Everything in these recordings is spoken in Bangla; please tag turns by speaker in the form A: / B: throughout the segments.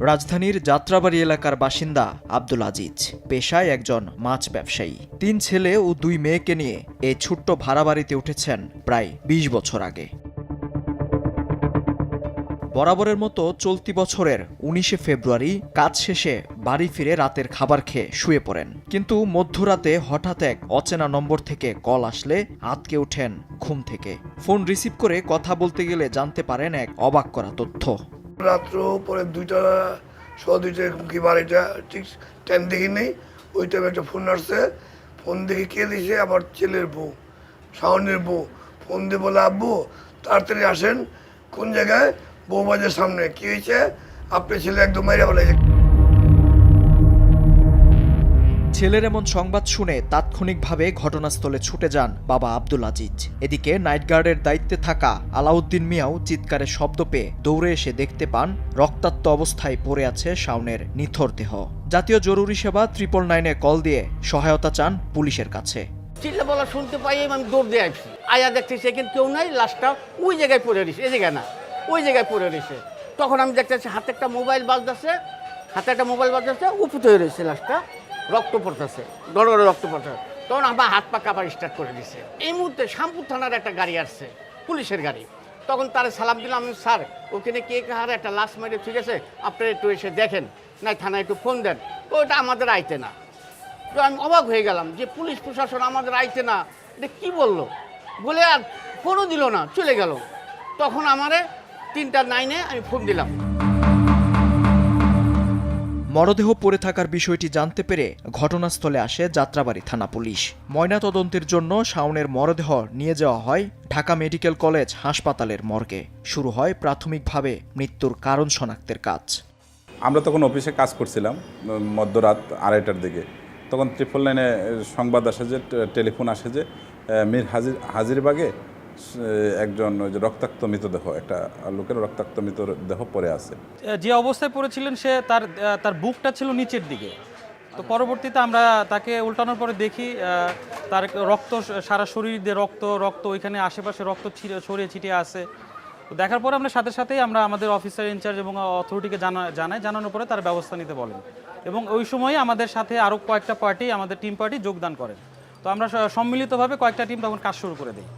A: রাজধানীর যাত্রাবাড়ি এলাকার বাসিন্দা আব্দুল আজিজ পেশায় একজন মাছ ব্যবসায়ী। 3 ছেলে ও 2 মেয়েকে নিয়ে এই ছোট্ট ভাড়া বাড়িতে উঠেছেন প্রায় 20 বছর আগে। বরাবরের মতো চলতি বছরের 19শে ফেব্রুয়ারি কাজ শেষে বাড়ি ফিরে রাতের খাবার খেয়ে শুয়ে পড়েন, কিন্তু মধ্যরাতে হঠাৎ এক অচেনা নম্বর থেকে কল আসলে আঁতকে ওঠেন ঘুম থেকে। ফোন রিসিভ করে কথা বলতে গেলে জানতে পারেন এক অবাক করা তথ্য।
B: রাত্র পরে 2:02 কি বাড়িটা ঠিক টাইম দেখি নেই, ওই টাইমে একটা ফোন আসছে। ফোন দেখে কে দিছে, আমার ছেলের বউ, শাওনের বউ ফোন দিয়ে বলে, আব্বু তাড়াতাড়ি আসেন, কোন জায়গায়, বউবাজার সামনে, কি হয়েছে, আপনার ছেলে একদম মাইরা বলেছে।
A: ছেলের এমন সংবাদ শুনে তাৎক্ষণিকভাবে ঘটনাস্থলে ছুটে যান বাবা আব্দুল আজিজ। এদিকে নাইট গার্ডের দায়িত্বে থাকা আলাউদ্দিন মিয়াও চিৎকারের শব্দ পেয়ে দৌড়ে এসে দেখতে পান রক্তাক্ত অবস্থায় পড়ে আছে শাওনের নিথর দেহ। জাতীয় জরুরি সেবা 999-এ কল দিয়ে সহায়তা চান পুলিশের কাছে।
C: চিল্লা বলা শুনতে পাই, আমি দৌড় দিয়ে আসছি, আয়া দেখছি সেখানে কেউ নাই, লাশটা ওই জায়গায় পড়ে রয়েছে, এই জায়গায় না, ওই জায়গায় পড়ে রয়েছে। তখন আমি দেখতেছি হাতে একটা মোবাইল বাজতেছে, উপরে হয়ে রয়েছে, লাশটা রক্ত পড়তেছে, গড় রক্ত পড়তেছে। তখন আমার হাত পা কাঁপা স্টার্ট করে দিছে। এই মুহূর্তে শামপুর থানার একটা গাড়ি আসছে, পুলিশের গাড়ি। তখন তারা সালাম দিলাম, আমি স্যার ওখানে কে কাহার একটা লাশ মেরে, ঠিক আছে আপনারা একটু এসে দেখেন, নাই থানায় একটু ফোন দেন। তো ওটা আমাদের আইতে না। তো আমি অবাক হয়ে গেলাম যে পুলিশ প্রশাসন আমাদের আইতে না, এটা কী বললো বলে আর ফোনও দিল না, চলে গেল। তখন আমারে 309-এ আমি ফোন দিলাম।
A: মরদেহ পড়ে থাকার বিষয়টি জানতে পেরে ঘটনাস্থলে আসে যাত্রাবাড়ি থানা পুলিশ। ময়নাতদন্তের জন্য শাওনের মরদেহ নিয়ে যাওয়া হয় ঢাকা মেডিকেল কলেজ হাসপাতালের মর্গে। শুরু হয় প্রাথমিকভাবে মৃত্যুর কারণ শনাক্তের কাজ।
D: আমরা তখন অফিসে কাজ করছিলাম মধ্যরাত 2:30টার দিকে। তখন 999-এ সংবাদ আসে যে, টেলিফোন আসে যে মীর হাজিরবাগে একজন ওই যে রক্তাক্ত মৃতদেহ, একটা লোকের রক্তাক্ত মৃতদেহ পড়ে আছে।
E: যে অবস্থায় পড়েছিলেন সে তার বুকটা ছিল নিচের দিকে। তো পরবর্তীতে আমরা তাকে উল্টানোর পরে দেখি তার রক্ত সারা শরীর দিয়ে রক্ত ওইখানে আশেপাশে রক্ত ছড়িয়ে ছিটিয়ে আছে। তো দেখার পরে আমরা সাথে সাথেই আমরা আমাদের অফিসার ইনচার্জ এবং অথরিটিকে জানানোর পরে তার ব্যবস্থা নিতে বলেন। এবং ওই সময় আমাদের সাথে আরও কয়েকটা পার্টি, আমাদের টিম পার্টি যোগদান করেন। তো আমরা সম্মিলিতভাবে কয়েকটা টিম তখন কাজ শুরু করে দিই।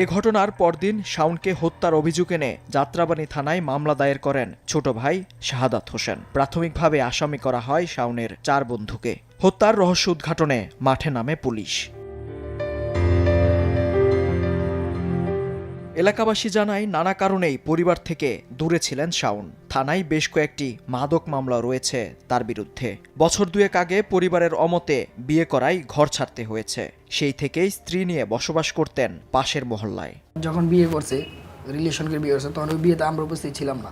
A: এ ঘটনার পরদিন শাওনকে হত্যার অভিযোগ এনে যাত্রাবাড়ি থানায় মামলা দায়ের করেন ছোট ভাই শাহাদাত হোসেন। প্রাথমিকভাবে আসামি করা হয় শাওনের 4 বন্ধুকে। হত্যার রহস্য উদ্ঘাটনে মাঠে নামে পুলিশ। এলাকাবাসী জানায় নানা কারণেই পরিবার থেকে দূরে ছিলেন শাওন। থানায় বেশ কয়েকটি মাদক মামলা রয়েছে তার বিরুদ্ধে। বছর 2 আগে পরিবারের অমতে বিয়ে করায় ঘর ছাড়তে হয়েছে। সেই থেকেই স্ত্রী নিয়ে বসবাস করতেন পাশের মহল্লায়।
F: যখন বিয়ে করছে, রিলেশনকে বিয়ে করছে, তখন ওই বিয়েতে আমরা উপস্থিত ছিলাম না।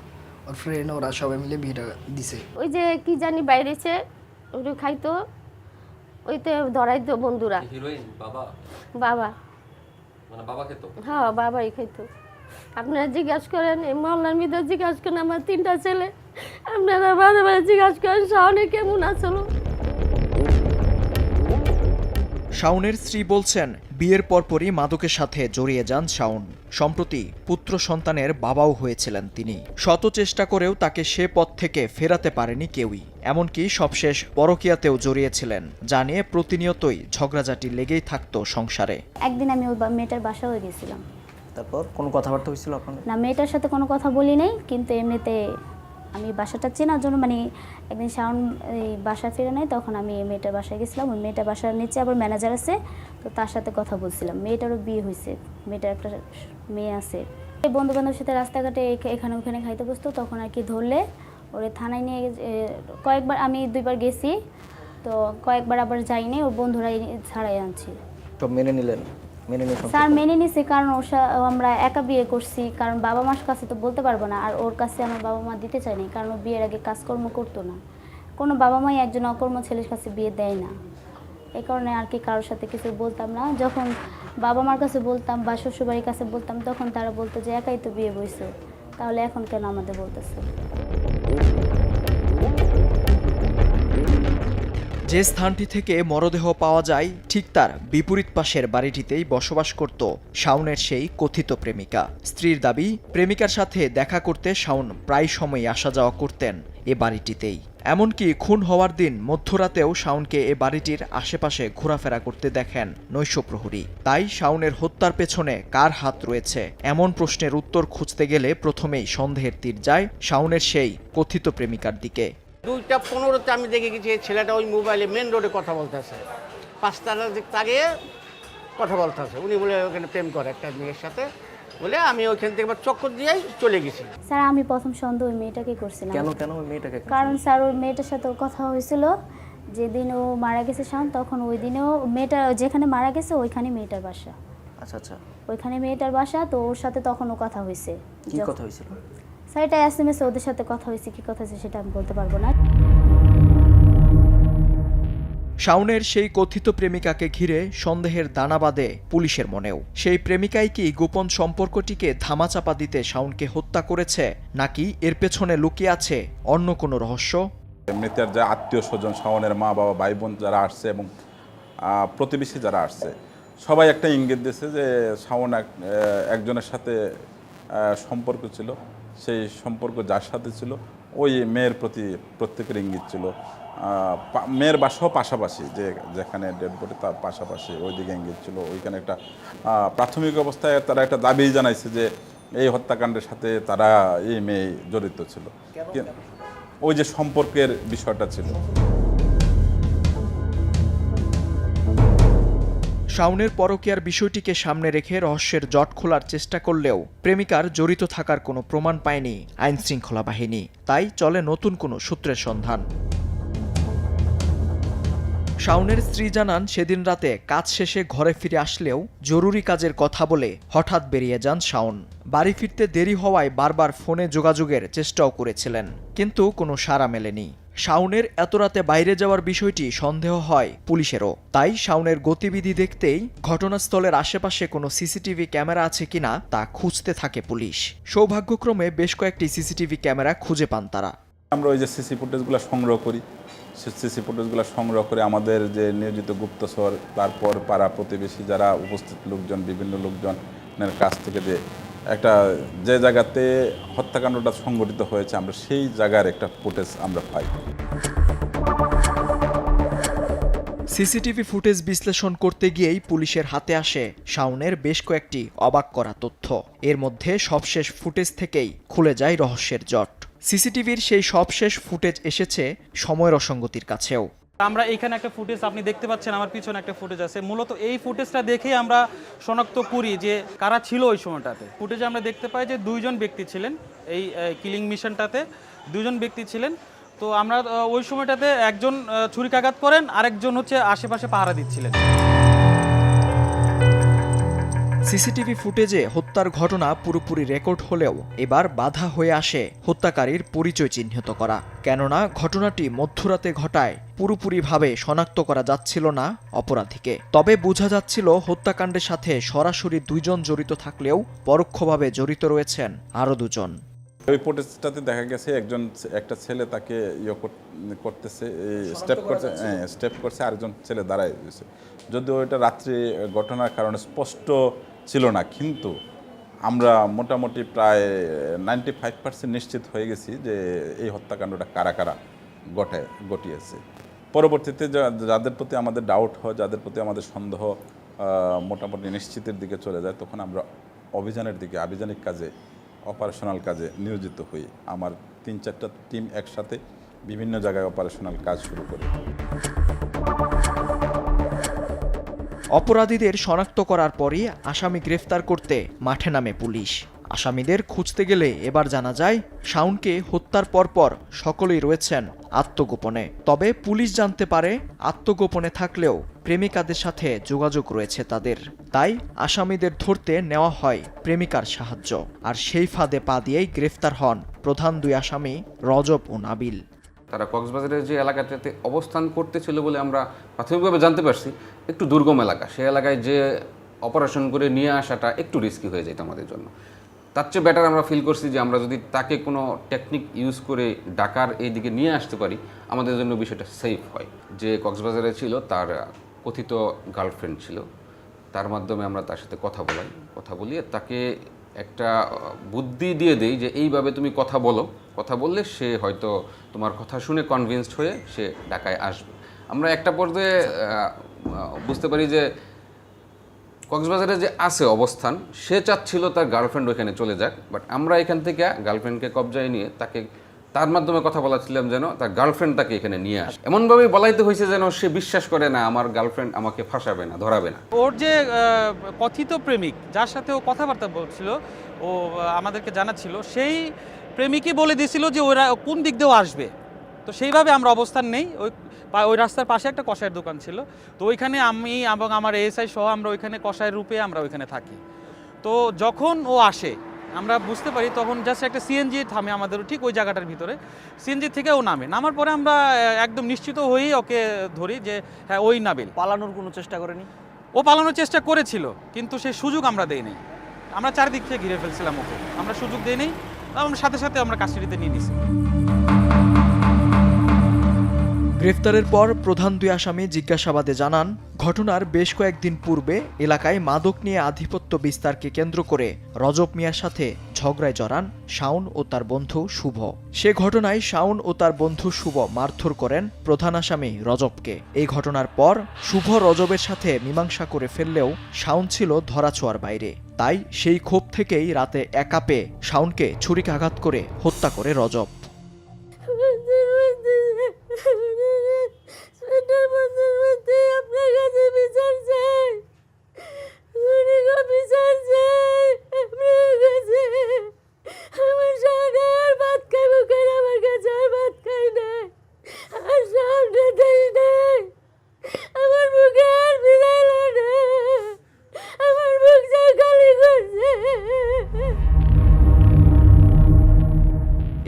F: ওর ফ্রেন্ড ওরা সবাই মিলে বিয়েটা দিছে।
G: ওই যে কি জানি বাইরেছে, ওটা খাইতো, ওইতে ধরাইতো বন্ধুরা।
H: হিরোইন
G: বাবা
H: মানে বাবা খেতো?
G: হ্যাঁ, বাবাই খাইতো। আপনারা জিজ্ঞাসা করেন, এই মহল্লার মধ্যে জিজ্ঞাসা করেন, আমার 3টা ছেলে, আপনারা বারে বারে জিজ্ঞাসা করেন শাওনে কেমন আসলো।
A: শাওনের স্ত্রী বলছেন, বিয়ের পরপরই মাদকের সাথে জড়িয়ে যান শাওন। সম্প্রতি পুত্র সন্তানের বাবাও হয়েছিলেন তিনি। শত চেষ্টা করেও তাকে সে পথ থেকে ফেরাতে পারেনি কেউই। এমনকি সবশেষ পরকীয়াতেও জড়িয়েছিলেন, যা নিয়ে প্রতিনিয়তই ঝগড়াঝাটি লেগেই থাকতো সংসারে।
I: একদিন আমি ওই মেয়েটার বাসায় গেছিলাম।
J: তারপর কোনো কথাবার্তা হয়েছিল আপনার?
I: না, মেয়েটার সাথে কোনো কথা বলি নাই, কিন্তু এমনিতে আমি বাসাটা চেনার জন্য মানে একদিন শাওন এই বাসা ফিরে নেয়, তখন আমি মেয়েটার বাসায় গেছিলাম। ওই মেয়েটার বাসার নিচে আবার ম্যানেজার আছে, তো তার সাথে কথা বলছিলাম। মেয়েটারও বিয়ে হয়েছে, মেয়েটার একটা মেয়ে আছে। এই বন্ধুবান্ধবের সাথে রাস্তাঘাটে এখানে ওখানে খাইতে বসতো, তখন আর কি ধরলে ওরে থানায় নিয়ে কয়েকবার, আমি 2বার গেছি, তো কয়েকবার আবার যাইনি, ওর বন্ধুরাই ছাড়াই আনছি।
J: সব মেনে নিলেন?
I: স্যার মেনে নিছে, কারণ আমরা একা বিয়ে করছি, কারণ বাবা মার কাছে তো বলতে পারবো না, আর ওর কাছে আমার বাবা মা দিতে চায়নি, কারণ ও বিয়ের আগে কাজকর্ম করতো না। কোনো বাবা মাই একজন অকর্ম ছেলের কাছে বিয়ে দেয় না, এই কারণে আর কি কারোর সাথে কিছু বলতাম না। যখন বাবা মার কাছে বলতাম বা শ্বশুরবাড়ির কাছে বলতাম, তখন তারা বলতো যে একাই তো বিয়ে বইছো, তাহলে এখন কেন আমাদের বলতেছে।
A: যে স্থানটি থেকে মরদেহ পাওয়া যায় ঠিক তার বিপরীত পাশের বাড়িটিতেই বসবাস করত শাওনের সেই কথিত প্রেমিকা। স্ত্রীর দাবি, প্রেমিকার সাথে দেখা করতে শাওন প্রায় সময় আসা যাওয়া করতেন এ বাড়িটিতেই। এমনকি খুন হওয়ার দিন মধ্যরাতেও শাওনকে এ বাড়িটির আশেপাশে ঘোরাফেরা করতে দেখেন নৈশ প্রহরী। তাই শাওনের হত্যার পেছনে কার হাত রয়েছে এমন প্রশ্নের উত্তর খুঁজতে গেলে প্রথমেই সন্দেহের তীর যায় শাওনের সেই কথিত প্রেমিকার দিকে।
C: 2:15 আমি দেখে গেছি এই ছেলেটা ওই মোবাইলে মেন রোডে কথা বলতেছে, 5টার দিক তাকিয়ে কথা বলতেছে। উনি বলে ওখানে প্রেম করে একটা মেয়ের সাথে বলে, আমি ওইখান থেকে চক্কর দিয়ে চলে গেছি।
I: স্যার আমি প্রথম সন্দেহ ওই মেয়েটাকে করছিলাম।
J: কেন ওই মেয়েটাকে?
I: কারণ স্যার ওই মেয়েটার সাথে ওর কথা হয়েছিল যেদিন ও মারা গেছে শাওন, তখন ওই দিনেও মেয়েটা যেখানে মারা গেছে ওইখানে মেয়েটার বাসা।
J: আচ্ছা,
I: ওইখানে মেয়েটার বাসা, তো ওর সাথে তখন ও কথা হয়েছে।
J: কি কথা হয়েছিল?
I: স্যার এটা SMS ওদের সাথে কথা হয়েছে, কি কথা হয়েছে সেটা আমি বলতে পারবো না।
A: শাওনের সেই কথিত প্রেমিকাকে ঘিরে সন্দেহের দানা বাঁধে পুলিশের মনেও। সেই প্রেমিকাই কি গোপন সম্পর্কটিকে ধামাচাপা দিতে শাওনকে হত্যা করেছে, নাকি এর পেছনে লুকিয়ে আছে অন্য কোনো রহস্য?
D: মৃতের যে আত্মীয় স্বজন, শাওনের মা বাবা ভাই বোন যারা আসছে এবং প্রতিবেশী যারা আসছে, সবাই একটা ইঙ্গিত দিয়েছে যে শাওন একজনের সাথে সম্পর্ক ছিল। সেই সম্পর্ক যার সাথে ছিল ওই মেয়ের প্রতি প্রত্যেকের ইঙ্গিত ছিল। মেয়ের বাসাও পাশাপাশি, যেখানে ডেড বডি তার পাশাপাশি ওইদিকে ইঙ্গিত ছিল। ওইখানে একটা প্রাথমিক অবস্থায় তারা একটা দাবি জানাইছে যে এই হত্যাকাণ্ডের সাথে তারা এই মেয়ে জড়িত ছিল। ওই যে সম্পর্কের বিষয়টা ছিল।
A: শাওনের পরকীয়ার বিষয়টিকে সামনে রেখে রহস্যের জট খোলার চেষ্টা করলেও প্রেমিকার জড়িত থাকার কোনো প্রমাণ পায়নি আইনশৃঙ্খলা বাহিনী। তাই চলে নতুন কোনো সূত্রের সন্ধান। শাওনের স্ত্রী জানান, সেদিন রাতে কাজ শেষে ঘরে ফিরে আসলেও জরুরি কাজের কথা বলে হঠাৎ বেরিয়ে যান শাওন। বাড়ি ফিরতে দেরি হওয়ায় বারবার ফোনে যোগাযোগের চেষ্টাও করেছিলেন, কিন্তু কোনো সাড়া মেলেনি। শাওনের এত রাতে বাইরে যাওয়ার বিষয়টি সন্দেহ হয় পুলিশেরও। তাই শাওনের গতিবিধি দেখতেই ঘটনাস্থলের আশেপাশে কোনো সিসিটিভি ক্যামেরা আছে কিনা তা খুঁজতে থাকে পুলিশ। সৌভাগ্যক্রমে বেশ কয়েকটি সিসিটিভি ক্যামেরা খুঁজে পান তারা।
D: আমরা ওই যে সিসি ফুটেজগুলো সংগ্রহ করি, সিসি ফুটেজগুলো সংগ্রহ করে আমাদের যে নিয়োজিত গুপ্তচর, তারপর পাড়া প্রতিবেশী যারা উপস্থিত লোকজন, বিভিন্ন লোকজনের কাছ থেকে যে জায়গাতে হত্যাকাণ্ডটা সংঘটিত হয়েছে আমরা সেই জায়গার একটা ফুটেজ আমরা পাই।
A: সিসিটিভি ফুটেজ বিশ্লেষণ করতে গিয়েই পুলিশের হাতে আসে শাওনের বেশ কয়েকটি অবাক করা তথ্য। এর মধ্যে সবশেষ ফুটেজ থেকেই খুলে যায় রহস্যের জট। সিসিটিভির সেই সবশেষ ফুটেজ এসেছে সময়ের অসঙ্গতির কাছেও।
E: আমরা এখানে একটা ফুটেজ আপনি দেখতে পাচ্ছেন, আমার পিছনে একটা ফুটেজ আছে। মূলত এই ফুটেজটা দেখেই আমরা শনাক্ত করি যে কারা ছিল ওই সময়টাতে। ফুটেজে আমরা দেখতে পাই যে 2জন ব্যক্তি ছিলেন এই কিলিং মিশনটাতে, 2জন ব্যক্তি ছিলেন। তো আমরা ওই সময়টাতে একজন ছুরিকাঘাত করেন, আরেকজন হচ্ছে আশেপাশে পাহারা দিচ্ছিলেন।
A: সিসিটিভি ফুটেজে হত্যার ঘটনা পুরোপুরি রেকর্ড হলেও এবার বাধা হয়ে আসে হত্যাকারীর পরিচয় চিহ্নিত করা। কেননা ঘটনাটি মধ্যরাতে ঘটায় পুরোপুরিভাবে শনাক্ত করা যাচ্ছিল না অপরাধীকে। তবে বোঝা যাচ্ছিল হত্যাকাণ্ডের সাথে সরাসরি 2জন জড়িত থাকলেও পরোক্ষভাবে জড়িত রয়েছেন আরও 2জন।
D: ওই ফুটেজটাতে দেখা গেছে একটা ছেলে তাকে করতেছে, স্টেপ করছে, আরেকজন ছেলে দাঁড়ায় রয়েছে। যদিও এটা রাত্রি ঘটনার কারণে স্পষ্ট ছিল না, কিন্তু আমরা মোটামুটি প্রায় 95% নিশ্চিত হয়ে গেছি যে এই হত্যাকাণ্ডটা কারা কারা ঘটিয়েছে। পরবর্তীতে যাদের প্রতি আমাদের ডাউট হয়, যাদের প্রতি আমাদের সন্দেহ মোটামুটি নিশ্চিতের দিকে চলে যায়, তখন আমরা আভিযানিক কাজে, অপারেশনাল কাজে নিয়োজিত হই। আমার 3-4টা টিম একসাথে বিভিন্ন জায়গায় অপারেশনাল কাজ শুরু করি।
A: অপরাধীদের শনাক্ত করার পরই আসামি গ্রেফতার করতে মাঠে নামে পুলিশ। আসামিদের খুঁজতে গেলে এবার জানা যায় শাওনকে হত্যার পরপর সকলেই রয়েছেন আত্মগোপনে। তবে পুলিশ জানতে পারে আত্মগোপনে থাকলেও প্রেমিকাদের সাথে যোগাযোগ রয়েছে তাদের। তাই আসামিদের ধরতে নেওয়া হয় প্রেমিকার সাহায্য। আর সেই ফাঁদে পা দিয়েই গ্রেফতার হন প্রধান 2 আসামি রজব ও নাবিল।
H: তারা কক্সবাজারের যে এলাকাটাতে অবস্থান করতেছিল বলে আমরা প্রাথমিকভাবে জানতে পারছি, একটু দুর্গম এলাকা। সেই এলাকায় যে অপারেশন করে নিয়ে আসাটা একটু রিস্কি হয়ে যেত আমাদের জন্য। তার চেয়ে বেটার আমরা ফিল করছি যে আমরা যদি তাকে কোনো টেকনিক ইউজ করে ডাকার এই দিকে নিয়ে আসতে পারি আমাদের জন্য বিষয়টা সেফ হয়। যে কক্সবাজারে ছিল তার কথিত গার্লফ্রেন্ড ছিল, তার মাধ্যমে আমরা তার সাথে কথা বলিয়ে তাকে একটা বুদ্ধি দিয়ে দেই যে এইভাবে তুমি কথা বললে সে হয়তো তোমার কথা শুনে কনভিন্সড হয়ে সে ঢাকায় আসবে। আমরা একটা পর্যায়ে বুঝতে পারি যে কক্সবাজারে যে আছে অবস্থান, সে চাচ্ছিল তার গার্লফ্রেন্ড ওইখানে চলে যাক, বাট আমরা এখান থেকে গার্লফ্রেন্ডকে কবজায় নিয়ে তার মাধ্যমে কথা বলাচ্ছিলাম যেন তার গার্লফ্রেন্ড তাকে এখানে নিয়ে আসে। এমনভাবেই বলাইতে হয়েছে যেন সে বিশ্বাস করে না আমার গার্লফ্রেন্ড আমাকে ফাঁসাবে না, ধরাবে না।
E: ওর যে কথিত প্রেমিক যার সাথে ও কথাবার্তা বলছিল, ও আমাদেরকে জানাচ্ছিল, সেই প্রেমিকই বলে দিয়েছিল যে ওরা কোন দিক দিয়েও আসবে। তো সেইভাবে আমরা অবস্থান নেই। ওই রাস্তার পাশে একটা কষায়ের দোকান ছিল, তো ওইখানে আমি এবং আমার এএসআই সহ আমরা ওইখানে কষায়ের রূপে আমরা ওইখানে থাকি। তো যখন ও আসে আমরা বুঝতে পারি, তখন জাস্ট একটা সিএনজি থামে আমাদের ঠিক ওই জায়গাটার ভিতরে। সিএনজি থেকে ও নামার পরে আমরা একদম নিশ্চিত হয়েই ওকে ধরি যে হ্যাঁ ওই নাবিল।
J: পালানোর কোনো চেষ্টা করেনি?
E: ও পালানোর চেষ্টা করেছিল, কিন্তু সেই সুযোগ আমরা দেইনি। আমরা চারদিক থেকে ঘিরে ফেলছিলাম ওকে, আমরা সুযোগ দেইনি, আমরা সাথে সাথে আমরা কাস্টাডিতে নিয়ে নিছি।
A: গ্রেফতারের পর প্রধান দুই আসামি জিজ্ঞাসাবাদে জানান, ঘটনার বেশ কয়েকদিন পূর্বে এলাকায় মাদক নিয়ে আধিপত্য বিস্তারকে কেন্দ্র করে রজব মিয়ার সাথে ঝগড়ায় জড়ান শাওন ও তার বন্ধু শুভ। সে ঘটনায় শাওন ও তার বন্ধু শুভ মারধর করেন প্রধান আসামি রজবকে। এই ঘটনার পর শুভ রজবের সাথে মীমাংসা করে ফেললেও শাওন ছিল ধরাছোঁয়ার বাইরে। তাই সেই ক্ষোভ থেকেই রাতে একা পেয়ে শাওনকে ছুরিকাঘাত করে হত্যা করে রজব।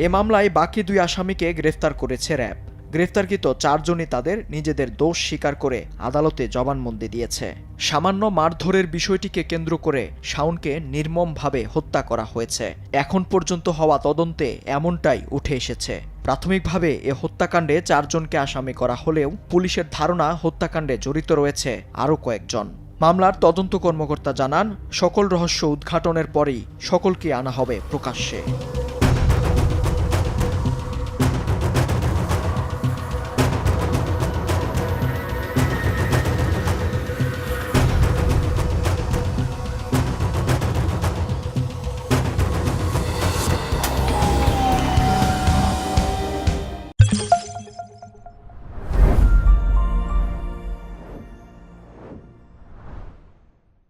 A: এ মামলায় বাকি দুই আসামিকে গ্রেফতার করেছে র্যাব। গ্রেফতারকৃত চারজনই তাদের নিজেদের দোষ স্বীকার করে আদালতে জবানবন্দি দিয়েছে। সামান্য মারধরের বিষয়টিকে কেন্দ্র করে শাওনকে নির্মমভাবে হত্যা করা হয়েছে। এখন পর্যন্ত হওয়া তদন্তে এমনটাই উঠে এসেছে। প্রাথমিকভাবে এ হত্যাকাণ্ডে চারজনকে আসামি করা হলেও পুলিশের ধারণা হত্যাকাণ্ডে জড়িত রয়েছে আরও কয়েকজন। মামলার তদন্ত কর্মকর্তা জানান, সকল রহস্য উদ্ঘাটনের পরেই সকলকে আনা হবে প্রকাশ্যে।